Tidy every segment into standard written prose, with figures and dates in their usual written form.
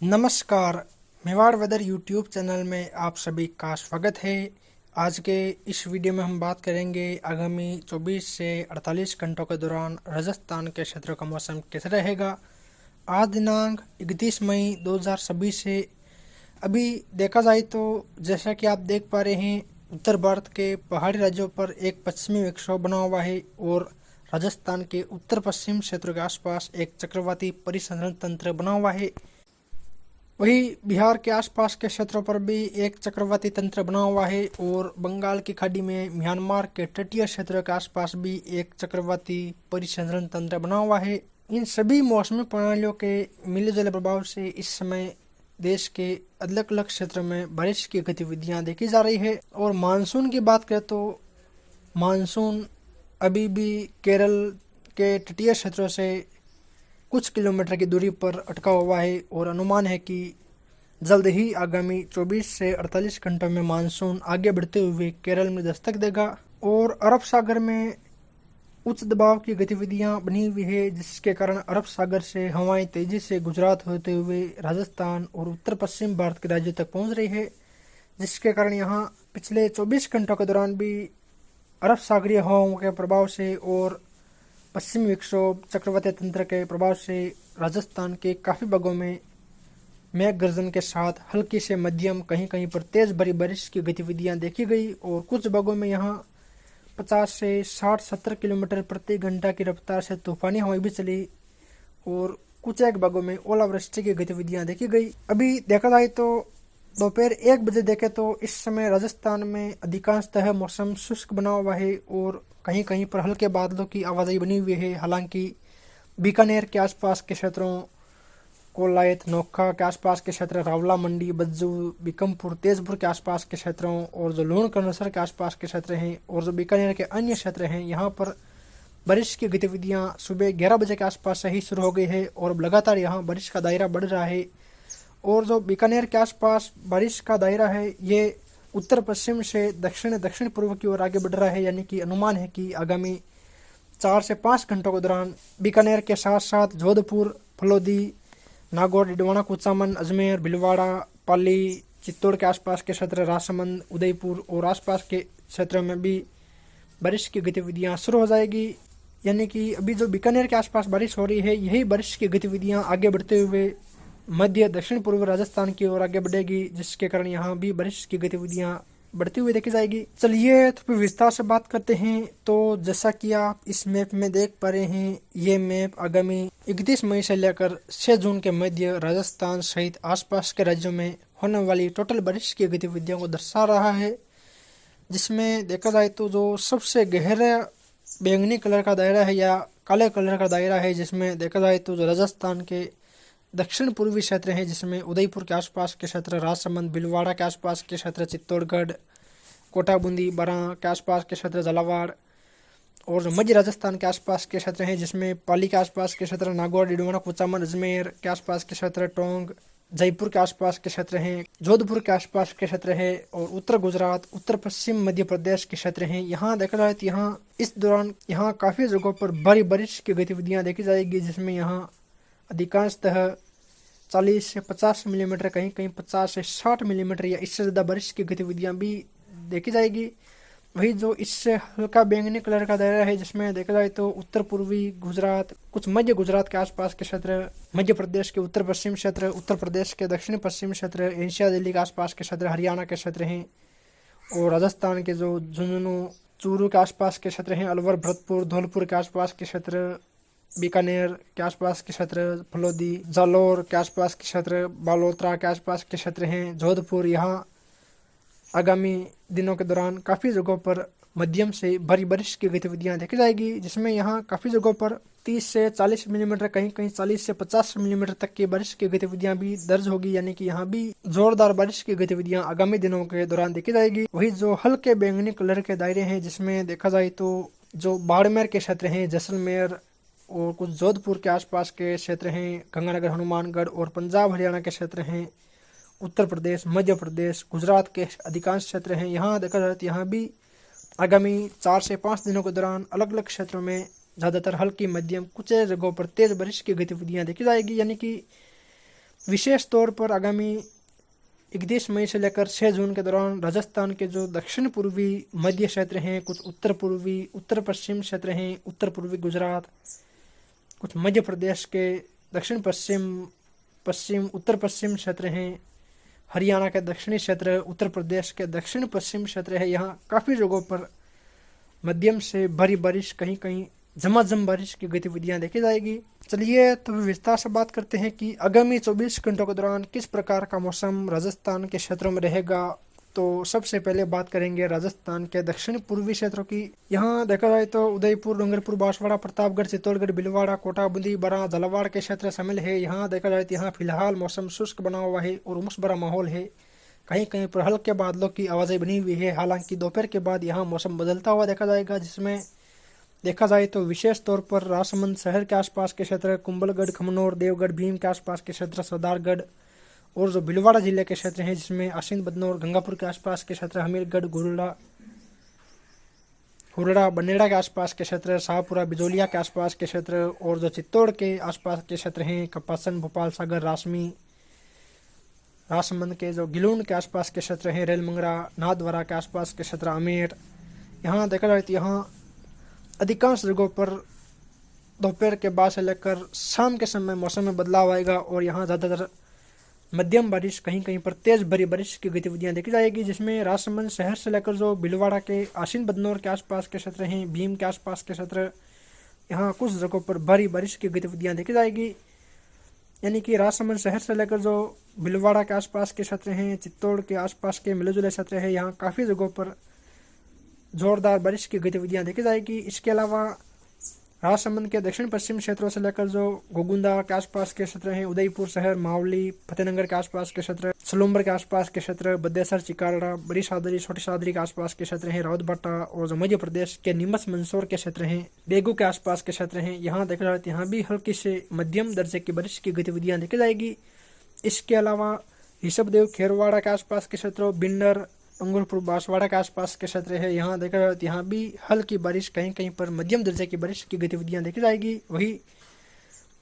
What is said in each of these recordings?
नमस्कार। Mewar weather YouTube channel में आप सभी का स्वागत है। आज के इस वीडियो में हम बात करेंगे आगामी 24 से 48 घंटों के दौरान राजस्थान के क्षेत्रों का मौसम कैसा रहेगा। आज दिनांक 31 मई 2026 है। अभी देखा जाए तो जैसा कि आप देख पा रहे हैं, उत्तर भारत के पहाड़ी राज्यों पर एक पश्चिमी विक्षोभ बना हुआ है और राजस्थान के उत्तर पश्चिम क्षेत्रों के आसपास एक चक्रवाती परिसंचरण तंत्र बना हुआ है। वहीं बिहार के आसपास के क्षेत्रों पर भी एक चक्रवाती तंत्र बना हुआ है और बंगाल की खाड़ी में म्यांमार के तटीय क्षेत्रों के आसपास भी एक चक्रवाती परिसंचरण तंत्र बना हुआ है। इन सभी मौसमी प्रणालियों के मिले जुले प्रभाव से इस समय देश के अलग अलग क्षेत्रों में बारिश की गतिविधियां देखी जा रही है। और मानसून की बात करें तो मानसून अभी भी केरल के तटीय क्षेत्रों से कुछ किलोमीटर की दूरी पर अटका हुआ है और अनुमान है कि जल्द ही आगामी 24 से 48 घंटों में मानसून आगे बढ़ते हुए केरल में दस्तक देगा। और अरब सागर में उच्च दबाव की गतिविधियां बनी हुई है, जिसके कारण अरब सागर से हवाएं तेजी से गुजरात होते हुए राजस्थान और उत्तर पश्चिम भारत के राज्यों तक पहुंच रही है, जिसके कारण यहाँ पिछले 24 घंटों के दौरान भी अरब सागरीय हवाओं के प्रभाव से और पश्चिमी विक्षोभ चक्रवाती तंत्र के प्रभाव से राजस्थान के काफ़ी भागों में मेघ गर्जन के साथ हल्की से मध्यम कहीं कहीं पर तेज भरी बारिश की गतिविधियां देखी गई और कुछ भागों में यहाँ 50 से 60-70 किलोमीटर प्रति घंटा की रफ्तार से तूफानी हवाएं भी चली और कुछ एक भागों में ओलावृष्टि की गतिविधियां देखी गई। अभी देखा जाए तो दोपहर 1 बजे देखे तो इस समय राजस्थान में अधिकांशतः मौसम शुष्क बना हुआ है और कहीं कहीं पर हल्के बादलों की आवाजाही बनी हुई है। हालांकि बीकानेर के आसपास के क्षेत्रों, कोलायत नोखा के आसपास के क्षेत्र, रावला मंडी, बज्जू, बीकमपुर, तेजपुर के आसपास के क्षेत्रों और जो लूण कर्णसर के आसपास के क्षेत्र हैं और जो बीकानेर के अन्य क्षेत्र हैं, यहाँ पर बारिश की गतिविधियाँ सुबह 11 बजे के आसपास से ही शुरू हो गई है और लगातार यहाँ बारिश का दायरा बढ़ रहा है। और जो बीकानेर के आसपास बारिश का दायरा है, ये उत्तर पश्चिम से दक्षिण पूर्व की ओर आगे बढ़ रहा है, यानी कि अनुमान है कि आगामी 4 से 5 घंटों के दौरान बीकानेर के साथ साथ जोधपुर, फलोदी, नागौर, डिडवाना, कुचामन, अजमेर, भीलवाड़ा, पाली, चित्तौड़ के आसपास के क्षेत्र, राजसमंद, उदयपुर और आसपास के क्षेत्रों में भी बारिश की गतिविधियां शुरू हो जाएगी। यानी कि अभी जो बीकानेर के आसपास बारिश हो रही है, यही बारिश की गतिविधियां आगे बढ़ते हुए मध्य दक्षिण पूर्व राजस्थान की ओर आगे बढ़ेगी, जिसके कारण यहाँ भी बारिश की गतिविधियां बढ़ती हुई देखी जाएगी। चलिए थोड़ी विस्तार से बात करते हैं। तो जैसा कि आप इस मैप में देख पा रहे हैं, ये मैप आगामी 31 मई से लेकर 6 जून के मध्य राजस्थान सहित आसपास के राज्यों में होने वाली टोटल बारिश की गतिविधियों को दर्शा रहा है। जिसमें देखा जाए तो जो सबसे गहरा बैंगनी कलर का दायरा है या काले कलर का दायरा है, जिसमें देखा जाए तो जो राजस्थान के दक्षिण पूर्वी क्षेत्र हैं, जिसमें उदयपुर के आसपास के क्षेत्र, राजसमंद, भीलवाड़ा के आसपास के क्षेत्र, चित्तौड़गढ़, कोटा बूंदी, बारां के आसपास के क्षेत्र, झालावाड़ और जो मध्य राजस्थान के आसपास के क्षेत्र हैं, जिसमें पाली के आसपास के क्षेत्र, नागौर, डिडवाना, कुचामन, अजमेर के आसपास के क्षेत्र, टोंक, जयपुर के आसपास के क्षेत्र हैं, जोधपुर के आसपास के क्षेत्र है और उत्तर गुजरात, उत्तर पश्चिम मध्य प्रदेश के क्षेत्र हैं। यहाँ देखा जाए तो यहाँ इस दौरान यहाँ काफ़ी जगहों पर भारी बारिश की गतिविधियाँ देखी जाएगी, जिसमें यहाँ अधिकांशतः 40 से 50 मिलीमीटर, कहीं कहीं 50 से 60 मिलीमीटर या इससे ज़्यादा बारिश की गतिविधियां भी देखी जाएगी। वही जो इससे हल्का बैंगनी कलर का दायरा है, जिसमें देखा जाए तो उत्तर पूर्वी गुजरात, कुछ मध्य गुजरात के आसपास के क्षेत्र, मध्य प्रदेश के उत्तर पश्चिम क्षेत्र, उत्तर प्रदेश के दक्षिण पश्चिम क्षेत्र, एशिया दिल्ली के आसपास के क्षेत्र, हरियाणा के क्षेत्र हैं और राजस्थान के जो झुंझुनू, चूरू के आसपास के क्षेत्र हैं, अलवर, भरतपुर, धौलपुर के आसपास के क्षेत्र, बीकानेर के आसपास के क्षेत्र, फलोदी, जालौर के आसपास के क्षेत्र, बालोतरा के आसपास के क्षेत्र हैं, जोधपुर, यहाँ आगामी दिनों के दौरान काफ़ी जगहों पर मध्यम से भारी बारिश की गतिविधियां देखी जाएगी, जिसमें यहाँ काफ़ी जगहों पर 30 से 40 मिलीमीटर, कहीं कहीं 40 से 50 मिलीमीटर तक की बारिश की गतिविधियां भी दर्ज होगी। यानी कि यहाँ भी जोरदार बारिश की गतिविधियां आगामी दिनों के दौरान देखी जाएगी। वही जो हल्के बैंगनी कलर के दायरे हैं, जिसमें देखा जाए तो जो बाड़मेर के क्षेत्र हैं, जैसलमेर और कुछ जोधपुर के आसपास के क्षेत्र हैं, गंगानगर, हनुमानगढ़ और पंजाब हरियाणा के क्षेत्र हैं, उत्तर प्रदेश, मध्य प्रदेश, गुजरात के अधिकांश क्षेत्र हैं। यहाँ देखा जाए तो यहाँ भी आगामी 4 से 5 दिनों के दौरान अलग अलग क्षेत्रों में ज़्यादातर हल्की, मध्यम, कुछ जगहों पर तेज बारिश की गतिविधियाँ देखी जाएगी। यानी कि विशेष तौर पर आगामी 31 मई से लेकर 6 जून के दौरान राजस्थान के जो दक्षिण पूर्वी मध्य क्षेत्र हैं, कुछ उत्तर पूर्वी उत्तर पश्चिम क्षेत्र हैं, उत्तर पूर्वी गुजरात, कुछ मध्य प्रदेश के दक्षिण पश्चिम पश्चिम उत्तर पश्चिम क्षेत्र हैं, हरियाणा के दक्षिणी क्षेत्र, उत्तर प्रदेश के दक्षिण पश्चिम क्षेत्र है, यहाँ काफ़ी जगहों पर मध्यम से भारी बारिश, कहीं कहीं झमाझम बारिश की गतिविधियां देखी जाएगी। चलिए तो विस्तार से बात करते हैं कि आगामी 24 घंटों के दौरान किस प्रकार का मौसम राजस्थान के क्षेत्रों में रहेगा। तो सबसे पहले बात करेंगे राजस्थान के दक्षिण पूर्वी क्षेत्रों की। यहाँ देखा जाए तो उदयपुर, डूंगरपुर, बांसवाड़ा, प्रतापगढ़, चित्तौड़गढ़, भीलवाड़ा, कोटा, बूंदी, बारां, झालावाड़ के क्षेत्र शामिल है। यहाँ देखा जाए तो यहाँ फिलहाल मौसम शुष्क बना हुआ है और उमस भरा माहौल है। कहीं कहीं पर हल्के बादलों की आवाज़ें बनी हुई है। हालांकि दोपहर के बाद यहाँ मौसम बदलता हुआ देखा जाएगा, जिसमें देखा जाए तो विशेष तौर पर राजसमंद शहर के आसपास के क्षेत्र, कुंभलगढ़, खमनौर, देवगढ़, भीम के आसपास के क्षेत्र, सरदारगढ़ और जो भीलवाड़ा जिले के क्षेत्र हैं जिसमें आसीन, बदनौर, गंगापुर के आसपास के क्षेत्र, हमीरगढ़, हुरड़ा, बनेड़ा के आसपास के क्षेत्र, शाहपुरा, बिजोलिया के आसपास के क्षेत्र और जो चित्तौड़ के आसपास के क्षेत्र हैं, कपासन, भोपाल सागर, रासमी, राजसमंद के जो गिलून के आसपास के क्षेत्र हैं, रेलमंगरा, नाथद्वारा के आसपास के क्षेत्र, आमेर। यहाँ देखा जाए तो यहाँ अधिकांश जगहों पर दोपहर के बाद से लेकर शाम के समय मौसम में बदलाव आएगा और यहाँ ज़्यादातर मध्यम बारिश, कहीं कहीं पर तेज भरी बारिश की गतिविधियां देखी जाएगी, जिसमें राजसमंद शहर से लेकर जो भीलवाड़ा के आसीन, बदनौर के आसपास के क्षेत्र हैं, भीम के आसपास के क्षेत्र, यहाँ कुछ जगहों पर भारी बारिश की गतिविधियां देखी जाएगी। यानी कि राजसमंद शहर से लेकर जो भीलवाड़ा के आसपास के क्षेत्र हैं, चित्तौड़ के आसपास के मिले जुले क्षेत्र हैं, यहाँ काफ़ी जगहों पर जोरदार बारिश की गतिविधियां देखी जाएगी। इसके अलावा राजसमंद के दक्षिण पश्चिम क्षेत्रों से लेकर जो गोगुंदा के आसपास के क्षेत्र हैं, उदयपुर शहर, मावली, फतेहनगर के आसपास के क्षेत्र, सलूम्बर के आसपास के क्षेत्र, बद्देसर, चिकालड़ा, बड़ी सादरी, छोटी सादरी के आसपास के क्षेत्र हैं, राउतबाटा और जो मध्य प्रदेश के नीमच, मंदसौर के क्षेत्र हैं, डेगू के आसपास के क्षेत्र हैं, यहाँ देखा जाए यहाँ भी हल्की से मध्यम दर्जे की बारिश की गतिविधियां देखी जाएगी। इसके अलावा ऋषभदेव, खेरवाड़ा के आसपास के क्षेत्रों, बिन्नर, डूंगरपुर, बांसवाड़ा के आसपास के क्षेत्र है, यहाँ देखा जाए तो यहाँ भी हल्की बारिश, कहीं कहीं पर मध्यम दर्जे की बारिश की गतिविधियां देखी जाएगी। वही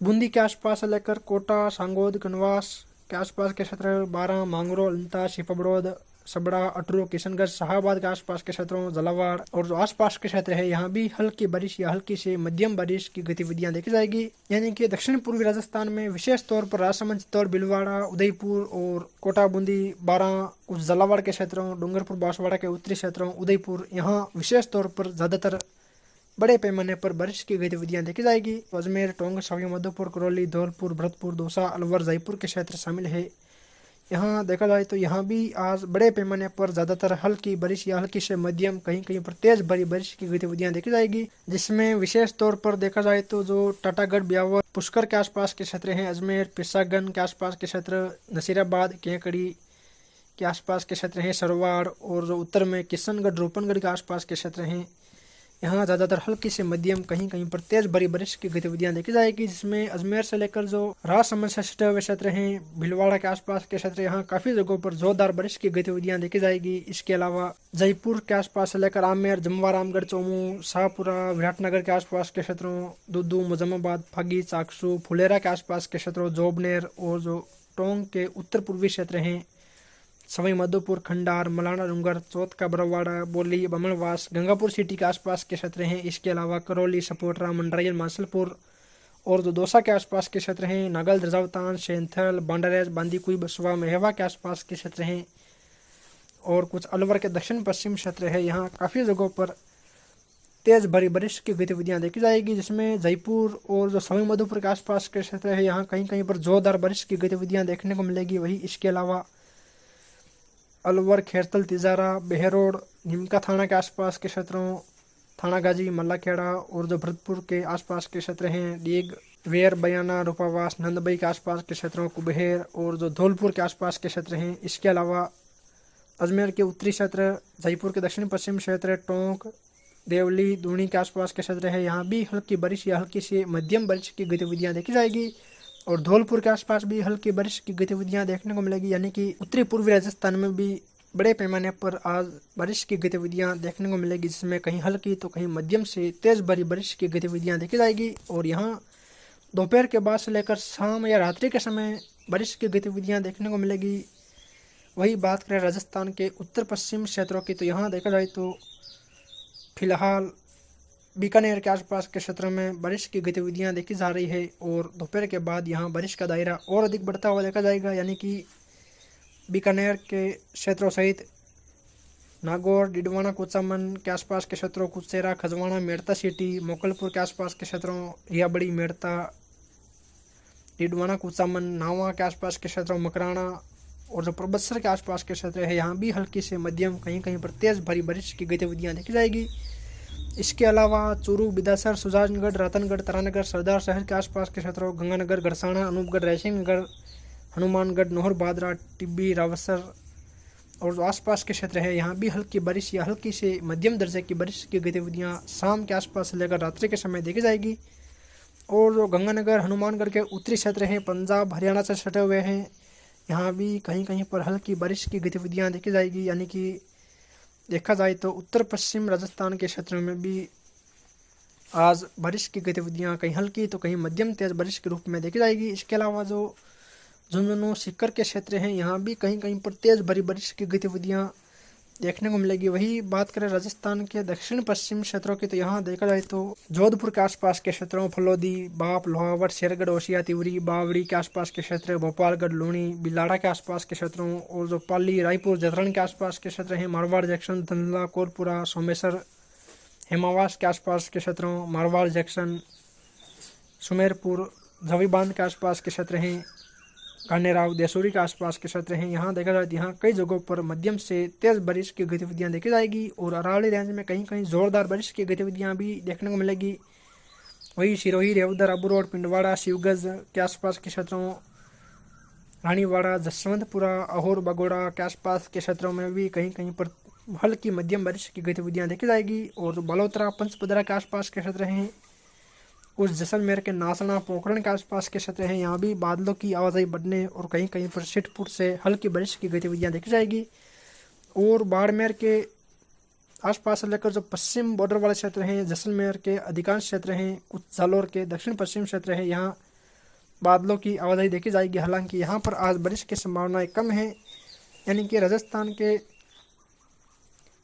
बूंदी के आसपास से लेकर कोटा, सांगोद, कनवास के आसपास के क्षेत्र, बारां, मांगरो, लंता, सिपबड़ौद, सबड़ा, अटरू, किशनगढ़, शाहबाद के आसपास के क्षेत्रों, झालावाड़ और जो आसपास के क्षेत्र है, यहाँ भी हल्की बारिश या हल्की से मध्यम बारिश की गतिविधियां देखी जाएगी। यानी कि दक्षिण पूर्वी राजस्थान में विशेष तौर पर राजसमंद, चित्तौड़, भीलवाड़ा, उदयपुर और कोटा, बूंदी, बारां, कुछ झालावाड़ के क्षेत्रों, डूंगरपुर, बांसवाड़ा के उत्तरी क्षेत्रों, उदयपुर, यहाँ विशेष तौर पर ज्यादातर बड़े पैमाने पर बारिश की गतिविधियां देखी जाएगी। अजमेर, टोंक, सवाई माधोपुर, करौली, धौलपुर, भरतपुर, दौसा, अलवर, जयपुर के क्षेत्र शामिल है। यहाँ देखा जाए तो यहाँ भी आज बड़े पैमाने पर ज़्यादातर हल्की बारिश या हल्की से मध्यम, कहीं कहीं पर तेज भरी बारिश की गतिविधियां देखी जाएगी, जिसमें विशेष तौर पर देखा जाए तो जो टाटागढ़, ब्यावर, पुष्कर के आसपास के क्षेत्र हैं, अजमेर, पिसागन के आसपास के क्षेत्र, नसीराबाद, केकड़ी के आसपास के क्षेत्र हैं, सरवाड़ और जो उत्तर में किशनगढ़, रूपनगढ़ के आसपास के क्षेत्र हैं, यहाँ ज़्यादातर हल्की से मध्यम, कहीं कहीं पर तेज भरी बारिश की गतिविधियां देखी जाएगी, जिसमें अजमेर से लेकर जो राजसमंद से सटे हुए क्षेत्र हैं, भीलवाड़ा के आसपास के क्षेत्र, यहाँ काफ़ी जगहों पर जोरदार बारिश की गतिविधियां देखी जाएगी। इसके अलावा जयपुर के आसपास से लेकर आमेर, जमुआ, रामगढ़, चौमू, शाहपुरा, विराटनगर के आसपास के क्षेत्रों, दुदू, मुजम्माबाद, फागी, चाकसू, फुलेरा के आसपास के क्षेत्रों, जोबनेर और जो टोंक के उत्तर पूर्वी क्षेत्र हैं, सवाई माधोपुर, खंडार, मलाना डूंगर, चौथ का बरवाड़ा, बोली, बमनवास, गंगापुर सिटी के आसपास के क्षेत्र हैं। इसके अलावा करौली, सपोटरा, मंडरायल, मानसलपुर और जो दौसा के आसपास के क्षेत्र हैं, नागल, दर्जावतान, सेंथल, बांडारेज, बांदीकुई, बसवा, मेहवा के आसपास के क्षेत्र हैं और कुछ अलवर के दक्षिण पश्चिम क्षेत्र है। यहाँ काफ़ी जगहों पर तेज भरी बारिश की गतिविधियां देखी जाएगी, जिसमें जयपुर और जो सवाई माधोपुर के आसपास के क्षेत्र है, यहाँ कहीं कहीं पर जोरदार बारिश की गतिविधियां देखने को मिलेगी। वही इसके अलावा अलवर, खेरतल, तिजारा, बेहरोड, निमका थाना के आसपास के क्षेत्रों, थानागाजी, मल्लाखेड़ा और जो भरतपुर के आसपास के क्षेत्र हैं, डीग, वेर, बयाना, रूपावास, नंदबई के आसपास के क्षेत्रों, कुबेर और जो धौलपुर के आसपास के क्षेत्र हैं। इसके अलावा अजमेर के उत्तरी क्षेत्र, जयपुर के दक्षिण पश्चिम क्षेत्र, टोंक, देवली, दूनी के आसपास के क्षेत्र है, यहाँ भी हल्की बारिश या हल्की से मध्यम बारिश की गतिविधियाँ देखी जाएगी और धौलपुर के आसपास भी हल्की बारिश की गतिविधियां देखने को मिलेगी। यानी कि उत्तरी पूर्वी राजस्थान में भी बड़े पैमाने पर आज बारिश की गतिविधियां देखने को मिलेगी, जिसमें कहीं हल्की तो कहीं मध्यम से तेज भरी बारिश की गतिविधियां देखी जाएगी। और यहाँ दोपहर के बाद से लेकर शाम या रात्रि के समय बारिश की गतिविधियां देखने को मिलेगी। वही बात करें राजस्थान के उत्तर पश्चिम क्षेत्रों की, तो यहाँ देखा जाए तो फिलहाल बीकानेर के आसपास के क्षेत्रों में बारिश की गतिविधियां देखी जा रही है और दोपहर के बाद यहाँ बारिश का दायरा और अधिक बढ़ता हुआ देखा जाएगा। यानी कि बीकानेर के क्षेत्रों सहित नागौर, डिडवाना, कुचामन के आसपास के क्षेत्रों, कुचेरा, खजवाना, मेड़ता सिटी, मोकलपुर के आसपास के क्षेत्रों, रियाबड़ी, मेड़ता, डिडवाना, कुचामन, नावा के आसपास के क्षेत्रों, मकराना और जो परबतसर के आसपास के क्षेत्र है यहाँ भी हल्की से मध्यम कहीं कहीं पर तेज भारी बारिश की गतिविधियां देखी जाएगी। इसके अलावा चूरू, बिदासर, सुजानगढ़, रतनगढ़, तरानगढ़, सरदार शहर के आसपास के क्षेत्रों, गंगानगर, गड़साना, अनूपगढ़, रायसिंह नगर, हनुमानगढ़, नोहर, बादरा, टिब्बी, रावसर और जो आसपास के क्षेत्र है यहाँ भी हल्की बारिश या हल्की से मध्यम दर्जे की बारिश की गतिविधियाँ शाम के आसपास से लेकर रात्रि के समय देखी जाएगी। और जो गंगानगर, हनुमानगढ़ के उत्तरी क्षेत्र हैं, पंजाब, हरियाणा से सटे हुए हैं, यहाँ भी कहीं कहीं पर हल्की बारिश की गतिविधियाँ देखी जाएगी। यानी कि देखा जाए तो उत्तर पश्चिम राजस्थान के क्षेत्रों में भी आज बारिश की गतिविधियाँ कहीं हल्की तो कहीं मध्यम तेज बारिश के रूप में देखी जाएगी। इसके अलावा जो झुंझुनू, सीकर के क्षेत्र हैं यहाँ भी कहीं कहीं पर तेज भरी बारिश की गतिविधियाँ देखने को मिलेगी। वही बात करें राजस्थान के दक्षिण पश्चिम क्षेत्रों की, तो यहाँ देखा जाए तो जोधपुर के आसपास के क्षेत्रों, फलोदी, बाप, लोहावट, शेरगढ़, ओसिया, तिवरी, बावड़ी के आसपास के क्षेत्र, भोपालगढ़, लूणी, बिलाड़ा के आसपास के क्षेत्रों और जो पाली, रायपुर, जतरण के आसपास के क्षेत्र हैं, मारवाड़ जंक्शन, धंधला, कोरपुरा, सोमेश्वर, हेमावास के आसपास के क्षेत्रों, मारवाड़ जंक्शन, सुमेरपुर, जवीबांध के आसपास के क्षेत्र हैं, कानेराव, देसूरी के आसपास के क्षेत्र हैं, यहाँ देखा जाए तो यहाँ कई जगहों पर मध्यम से तेज बारिश की गतिविधियाँ देखी जाएगी और अरावली रेंज में कहीं कहीं जोरदार बारिश की गतिविधियाँ भी देखने को मिलेगी। वही सिरोही, रेवदर, अबू रोड, पिंडवाड़ा, शिवगंज के आसपास के क्षेत्रों, रानीवाड़ा, जसवंतपुरा, अहोर, बगोड़ा के आसपास के क्षेत्रों में भी कहीं कहीं पर हल्की मध्यम बारिश की गतिविधियाँ देखी जाएगी। और बलोतरा, पंचपदरा के आसपास के क्षेत्र हैं, कुछ जैसलमेर के नासना, पोखरण के आसपास के क्षेत्र हैं, यहाँ भी बादलों की आवाजाही बढ़ने और कहीं कहीं पर छिटपुट से हल्की बारिश की गतिविधियाँ देखी जाएगी। और बाड़मेर के आसपास से लेकर जो पश्चिम बॉर्डर वाले क्षेत्र हैं, जैसलमेर के अधिकांश क्षेत्र हैं, कुछ जालौर के दक्षिण पश्चिम क्षेत्र हैं, यहाँ बादलों की आवाजाही देखी जाएगी। हालांकि यहाँ पर आज बारिश की संभावनाएं कम है। यानी कि राजस्थान के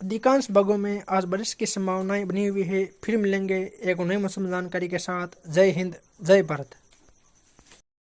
अधिकांश भागों में आज बारिश की संभावनाएं बनी हुई है। फिर मिलेंगे एक नई मौसम जानकारी के साथ। जय हिंद, जय भारत।